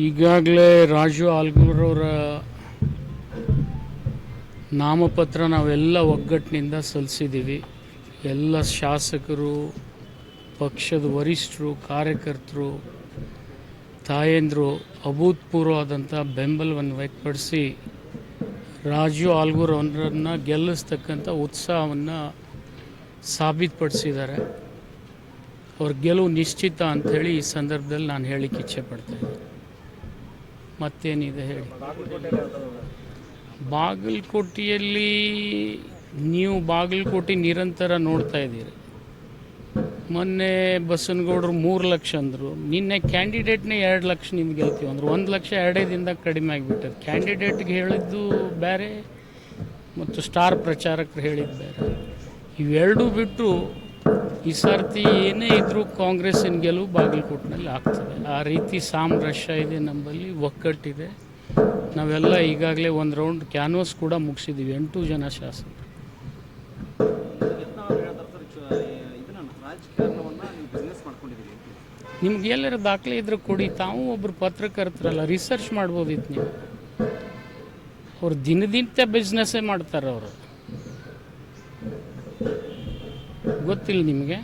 ಈಗಾಗಲೇ ರಾಜು ಆಲ್ಗೂರವರ ನಾಮಪತ್ರ ನಾವೆಲ್ಲ ಒಗ್ಗಟ್ಟಿನಿಂದ ಸಲ್ಲಿಸಿದ್ದೀವಿ. ಎಲ್ಲ ಶಾಸಕರು, ಪಕ್ಷದ ವರಿಷ್ಠರು, ಕಾರ್ಯಕರ್ತರು, ತಾಯಂದರು ಅಭೂತಪೂರ್ವವಾದಂಥ ಬೆಂಬಲವನ್ನು ವ್ಯಕ್ತಪಡಿಸಿ ರಾಜು ಆಲ್ಗೂರ್ ಅವರನ್ನು ಗೆಲ್ಲಿಸ್ತಕ್ಕಂಥ ಉತ್ಸಾಹವನ್ನು ಸಾಬೀತುಪಡಿಸಿದ್ದಾರೆ. ಅವ್ರ ಗೆಲುವು ನಿಶ್ಚಿತ ಅಂಥೇಳಿ ಈ ಸಂದರ್ಭದಲ್ಲಿ ನಾನು ಹೇಳಲಿಕ್ಕೆ ಇಚ್ಛೆ ಪಡ್ತಾಯಿದ್ದೆ. ಮತ್ತೇನಿದೆ ಹೇಳಿ. ಬಾಗಲಕೋಟೆಯಲ್ಲಿ ನೀವು ಬಾಗಲಕೋಟೆ ನಿರಂತರ ನೋಡ್ತಾ ಇದ್ದೀರಿ. ಮೊನ್ನೆ ಬಸನಗೌಡರು 3 ಲಕ್ಷ ಅಂದರು, ನಿನ್ನೆ ಕ್ಯಾಂಡಿಡೇಟ್ನೇ 2 ಲಕ್ಷ ನಿಮ್ಗೆ ಗೆಲ್ತೀವಿ ಅಂದರು. 1 ಲಕ್ಷ 2 ದಿನದಾಗ ಕಡಿಮೆ ಆಗಿಬಿಟ್ಟது. ಕ್ಯಾಂಡಿಡೇಟ್ಗೆ ಹೇಳಿದ್ದು ಬೇರೆ ಮತ್ತು ಸ್ಟಾರ್ ಪ್ರಚಾರಕರು ಹೇಳಿದ್ದು ಬೇರೆ. ಇವೆರಡೂ ಬಿಟ್ಟು ಈ ಸರ್ತಿ ಏನೇ ಇದ್ದರೂ ಕಾಂಗ್ರೆಸ್ಸಿನ ಗೆಲುವು ಬಾಗಲಕೋಟೆನಲ್ಲಿ ಆಗ್ತದೆ. ಆ ರೀತಿ ಸಾಮರಸ್ಯ ಇದೆ, ನಮ್ಮಲ್ಲಿ ಒಗ್ಗಟ್ಟಿದೆ. ನಾವೆಲ್ಲ ಈಗಾಗಲೇ ಒಂದು ರೌಂಡ್ ಕ್ಯಾನ್ವಾಸ್ ಕೂಡ ಮುಗಿಸಿದ್ದೀವಿ. 8 ಜನ ಶಾಸಕರು. ನಿಮ್ಗೆ ಎಲ್ಲರ ದಾಖಲೆ ಇದ್ರೆ ಕೊಡಿ. ತಾವು ಒಬ್ಬರು ಪತ್ರಕರ್ತರಲ್ಲ, ರಿಸರ್ಚ್ ಮಾಡ್ಬೋದಿತ್ತು ನೀವು. ಅವ್ರು ದಿನದಿಂದ ಬಿಸ್ನೆಸ್ಸೇ ಮಾಡ್ತಾರೆ. ಅವರು ಗೊತ್ತಿಲ್ಲ ನಿಮಗೆ?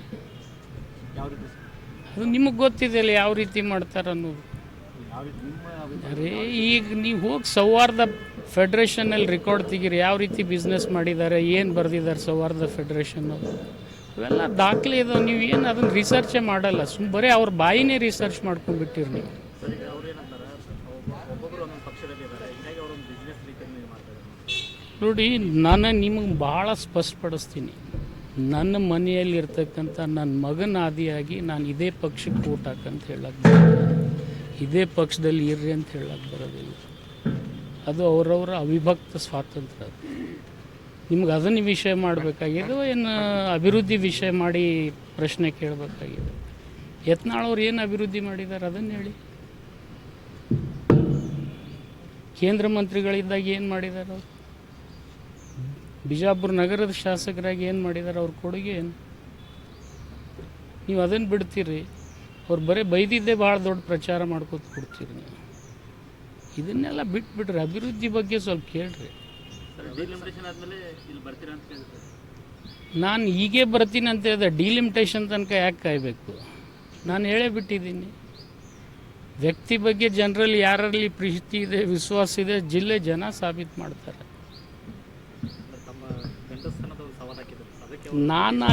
ಅದು ನಿಮಗೆ ಗೊತ್ತಿದೆಯಲ್ಲ ಯಾವ ರೀತಿ ಮಾಡ್ತಾರೆ ಅನ್ನೋದು. ಅರೇ ಈಗ ನೀವು ಹೋಗಿ ಸೌಹಾರ್ದ ಫೆಡ್ರೇಷನಲ್ಲಿ ರೆಕಾರ್ಡ್ ತೆಗೀರಿ, ಯಾವ ರೀತಿ ಬಿಸ್ನೆಸ್ ಮಾಡಿದ್ದಾರೆ, ಏನು ಬರೆದಿದ್ದಾರೆ ಸೌಹಾರ್ದ ಫೆಡ್ರೇಷನ್ನು. ಅವೆಲ್ಲ ದಾಖಲೆ ಇದಾವೆ. ನೀವು ಏನು ಅದನ್ನು ರಿಸರ್ಚೇ ಮಾಡಲ್ಲ, ಬರೀ ಅವ್ರ ಬಾಯಿನೇ ರಿಸರ್ಚ್ ಮಾಡ್ಕೊಂಡ್ಬಿಟ್ಟಿರಿ ನೀವು. ನೋಡಿ, ನಾನು ನಿಮಗೆ ಭಾಳ ಸ್ಪಷ್ಟಪಡಿಸ್ತೀನಿ. ನನ್ನ ಮನೆಯಲ್ಲಿರ್ತಕ್ಕಂಥ ನನ್ನ ಮಗನ ಆದಿಯಾಗಿ ನಾನು ಇದೇ ಪಕ್ಷಕ್ಕೆ ಓಟ್ ಹಾಕಂತ ಹೇಳಕ್ಕೆ ಬರೋದಿಲ್ಲ, ಇದೇ ಪಕ್ಷದಲ್ಲಿ ಇರ್ರಿ ಅಂತ ಹೇಳಕ್ಕೆ ಬರೋದಿಲ್ಲ. ಅದು ಅವರವರ ಅವಿಭಕ್ತ ಸ್ವಾತಂತ್ರ್ಯ. ಅದು ನಿಮ್ಗೆ ಅದನ್ನು ವಿಷಯ ಮಾಡಬೇಕಾಗಿದೆ, ಏನು ಅಭಿವೃದ್ಧಿ ವಿಷಯ ಮಾಡಿ ಪ್ರಶ್ನೆ ಕೇಳಬೇಕಾಗಿದೆ. ಯತ್ನಾಳವ್ರು ಏನು ಅಭಿವೃದ್ಧಿ ಮಾಡಿದ್ದಾರೆ ಅದನ್ನು ಹೇಳಿ. ಕೇಂದ್ರ ಮಂತ್ರಿಗಳಿದ್ದಾಗ ಏನು ಮಾಡಿದ್ದಾರೆ ಅವರು? ಬಿಜಾಪುರ ನಗರದ ಶಾಸಕರಾಗಿ ಏನು ಮಾಡಿದ್ದಾರೆ? ಅವ್ರ ಕೊಡುಗೆ ಏನು? ನೀವು ಅದನ್ನು ಬಿಡ್ತೀರಿ. ಅವ್ರು ಬರೀ ಬೈದಿದ್ದೇ ಭಾಳ ದೊಡ್ಡ ಪ್ರಚಾರ ಮಾಡ್ಕೊತ ಕೊಡ್ತೀರಿ ನೀವು. ಇದನ್ನೆಲ್ಲ ಬಿಟ್ಬಿಡ್ರಿ, ಅಭಿವೃದ್ಧಿ ಬಗ್ಗೆ ಸ್ವಲ್ಪ ಕೇಳ್ರಿ. ನಾನು ಹೀಗೆ ಬರ್ತೀನಿ ಅಂತ ಹೇಳಿದೆ, ಡಿಲಿಮಿಟೇಷನ್ ತನಕ ಯಾಕೆ ಕಾಯಬೇಕು? ನಾನು ಹೇಳೇ ಬಿಟ್ಟಿದ್ದೀನಿ. ವ್ಯಕ್ತಿ ಬಗ್ಗೆ ಜನರಲ್ಲಿ ಯಾರಲ್ಲಿ ಪ್ರೀತಿ ಇದೆ, ವಿಶ್ವಾಸ ಇದೆ, ಜಿಲ್ಲೆ ಜನ ಸಾಬೀತು ಮಾಡ್ತಾರೆ. ನಾನು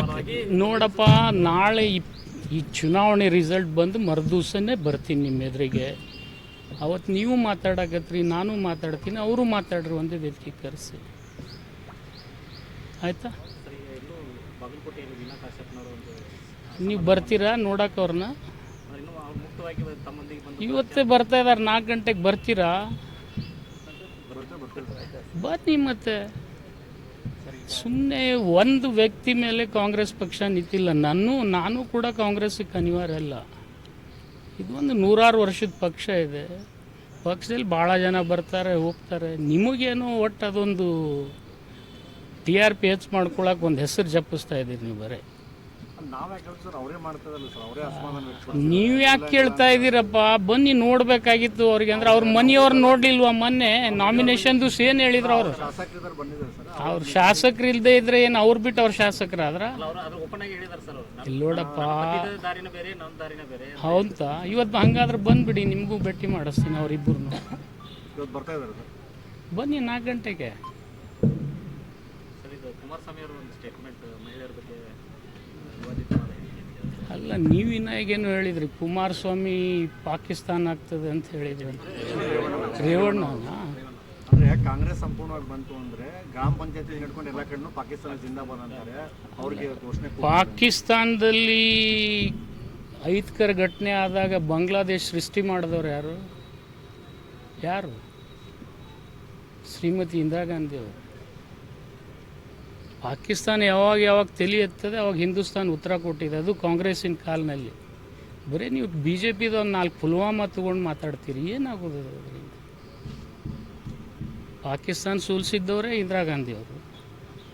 ನೋಡಪ್ಪ, ನಾಳೆ ಈ ಚುನಾವಣೆ ರಿಸಲ್ಟ್ ಬಂದು ಮರುದಿವಸನೇ ಬರ್ತೀನಿ ನಿಮ್ಮ ಎದುರಿಗೆ. ಅವತ್ತು ನೀವು ಮಾತಾಡಕತ್ರಿ, ನಾನು ಮಾತಾಡ್ತೀನಿ, ಅವರು ಮಾತಾಡ್ರಿ, ಒಂದೇ ವೇದಿಕೆ ಕರೆಸಿ, ಆಯಿತಾ? ನೀವು ಬರ್ತೀರಾ ನೋಡಕ್ಕೆ ಅವ್ರನ್ನ? ಇವತ್ತೇ ಬರ್ತಾ ಇದ್ದಾರೆ, 4 ಗಂಟೆಗೆ ಬರ್ತೀರಾ? ಬನ್ನಿ. ಮತ್ತೆ ಸುಮ್ಮನೆ ಒಂದು ವ್ಯಕ್ತಿ ಮೇಲೆ ಕಾಂಗ್ರೆಸ್ ಪಕ್ಷ ನಿಂತಿಲ್ಲ. ನಾನು ಕೂಡ ಕಾಂಗ್ರೆಸ್ಸಿಗೆ ಅನಿವಾರ್ಯ ಅಲ್ಲ. ಇದು ಒಂದು 100 ವರ್ಷದ ಪಕ್ಷ ಇದೆ. ಪಕ್ಷದಲ್ಲಿ ಭಾಳ ಜನ ಬರ್ತಾರೆ ಹೋಗ್ತಾರೆ. ನಿಮಗೇನು ಒಟ್ಟು ಅದೊಂದು TRP ಹೆಚ್ಚು ಮಾಡ್ಕೊಳಕ್ಕೆ ಒಂದು ಹೆಸರು ಜಪಿಸ್ತಾ ಇದ್ದೀರಿ ನೀವು. ಬರೀ ನೀವು ಯಾಕೆ ಕೇಳ್ತಾ ಇದ್ದೀರಪ್ಪ? ಬನ್ನಿ ನೋಡಬೇಕಾಗಿತ್ತು ಅವ್ರಿಗೆ. ಅಂದ್ರೆ ಅವ್ರ ಮನೆಯವ್ರು ನೋಡಲಿಲ್ವಾ? ಮೊನ್ನೆ ನಾಮಿನೇಷನ್ ದಿವಸ ಏನು ಹೇಳಿದ್ರು ಅವರು? ಅವ್ರು ಶಾಸಕರು ಇಲ್ಲದೆ ಇದ್ರೆ ಏನು ಅವ್ರು ಬಿಟ್ಟು ಅವ್ರ ಶಾಸಕರಾದ್ರ? ನೋಡಪ್ಪ, ಹೌದಾ? ಇವತ್ತು ಹಂಗಾದ್ರೆ ಬಂದ್ಬಿಡಿ, ನಿಮಗೂ ಭೇಟಿ ಮಾಡಿಸ್ತೀನಿ ಅವರಿಬ್ಬರು. ಬನ್ನಿ 4 ಗಂಟೆಗೆ. ಅಲ್ಲ, ನೀವಿನ ಈಗೇನು ಹೇಳಿದ್ರಿ, ಕುಮಾರಸ್ವಾಮಿ ಪಾಕಿಸ್ತಾನ ಆಗ್ತದೆ ಅಂತ ಹೇಳಿದ್ರಿ. ರೇವಣ್ಣ ಅಂದರೆ ಕಾಂಗ್ರೆಸ್ ಸಂಪೂರ್ಣವಾಗಿ ಬಂತು ಅಂದರೆ ಗ್ರಾಮ ಪಂಚಾಯತಿ ಹಿಡ್ಕೊಂಡು ಎಲ್ಲ ಕಡೆನೂ ಪಾಕಿಸ್ತಾನ ಜಿಂದಾಬಾದ್ ಅಂತಾರೆ. ಅವ್ರಿಗೆ ಘೋಷಣೆ. ಪಾಕಿಸ್ತಾನದಲ್ಲಿ ಅಹಿತಕರ ಘಟನೆ ಆದಾಗ ಬಾಂಗ್ಲಾದೇಶ ಸೃಷ್ಟಿ ಮಾಡಿದವ್ರು ಯಾರು? ಶ್ರೀಮತಿ ಇಂದಿರಾ ಗಾಂಧಿ ಅವರು. ಪಾಕಿಸ್ತಾನ ಯಾವಾಗ ತಲೆ ಎತ್ತದೆ ಅವಾಗ ಹಿಂದೂಸ್ತಾನ ಉತ್ತರ ಕೊಟ್ಟಿದೆ. ಅದು ಕಾಂಗ್ರೆಸ್ಸಿನ ಕಾಲದಲ್ಲಿ. ಬರೀ ನೀವು BJPದು ಒಂದು 4 ಪುಲ್ವಾಮಾ ತೊಗೊಂಡು ಮಾತಾಡ್ತೀರಿ, ಏನಾಗೋದು ಅದರಿಂದ? ಪಾಕಿಸ್ತಾನ ಸೋಲಿಸಿದ್ದವರೇ ಇಂದಿರಾ ಗಾಂಧಿ ಅವರು.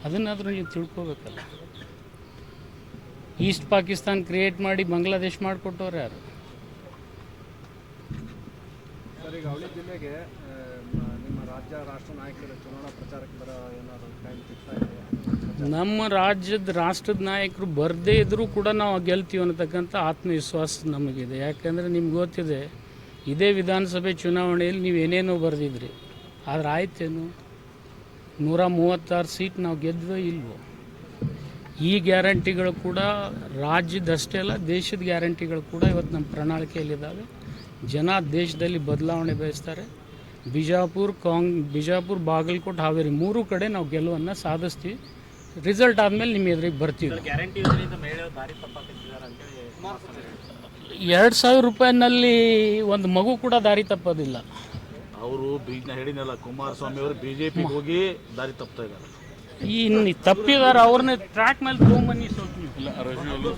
ಅದನ್ನಾದರೂ ನೀವು ತಿಳ್ಕೊಬೇಕಲ್ಲ. ಈಸ್ಟ್ ಪಾಕಿಸ್ತಾನ ಕ್ರಿಯೇಟ್ ಮಾಡಿ ಬಾಂಗ್ಲಾದೇಶ ಮಾಡಿಕೊಟ್ಟವ್ರು ಯಾರು? ಸರ್, ಈಗ ಅವಳಿ ಜಿಲ್ಲೆಗೆ ನಿಮ್ಮ ರಾಜ್ಯ ರಾಷ್ಟ್ರ ನಾಯಕರ ಚುನಾವಣಾ ಪ್ರಚಾರಕ್ಕೆ ಬರೋ ಏನಾದ್ರು ಟೈಮ್ ಸಿಗ್ತಾ ಇದೆ? ನಮ್ಮ ರಾಷ್ಟ್ರದ ನಾಯಕರು ಬರದೇ ಇದ್ದರೂ ಕೂಡ ನಾವು ಗೆಲ್ತೀವಿ ಅನ್ನತಕ್ಕಂಥ ಆತ್ಮವಿಶ್ವಾಸ ನಮಗಿದೆ. ಯಾಕಂದರೆ ನಿಮ್ಗೆ ಗೊತ್ತಿದೆ, ಇದೇ ವಿಧಾನಸಭೆ ಚುನಾವಣೆಯಲ್ಲಿ ನೀವು ಏನೇನೋ ಬರೆದಿದ್ರಿ, ಆದರೆ ಆಯ್ತೇನು 136 ಸೀಟ್ ನಾವು ಗೆದ್ವೋ ಇಲ್ವೋ? ಈ ಗ್ಯಾರಂಟಿಗಳು ಕೂಡ ರಾಜ್ಯದಷ್ಟೇ ಅಲ್ಲ, ದೇಶದ ಗ್ಯಾರಂಟಿಗಳು ಕೂಡ ಇವತ್ತು ನಮ್ಮ ಪ್ರಣಾಳಿಕೆಯಲ್ಲಿದ್ದಾವೆ. ಜನ ದೇಶದಲ್ಲಿ ಬದಲಾವಣೆ ಬಯಸ್ತಾರೆ. ಬಿಜಾಪುರ, ಬಾಗಲಕೋಟೆ, ಹಾವೇರಿ 3 ಕಡೆ ನಾವು ಗೆಲುವನ್ನು ಸಾಧಿಸ್ತೀವಿ. ರಿಸಲ್ಟ್ ಆದಮೇಲೆ ನಿಮ್ಮ ಎದುರಿಗೆ ಬರ್ತೀವಿ. 2,000 ರೂಪಾಯಿನಲ್ಲಿ ಒಂದು ಮಗು ಕೂಡ ದಾರಿ ತಪ್ಪೋದಿಲ್ಲ. ಅವರು ಬೀಜ್ನ ಹೇಳಿನಲ್ಲ, ಕುಮಾರಸ್ವಾಮಿ ಅವರು ಬಿಜೆಪಿ ಹೋಗಿ ದಾರಿ ತಪ್ತಾ ಇದ್ದಾರೆ. ಈ ತಪ್ಪಿದಾರ ಅವ್ರನ್ನ ಟ್ರ್ಯಾಕ್ ಮೇಲೆ ತೊಗೊಂಬನ್ನಿ ಸ್ವಲ್ಪ ನೀವು.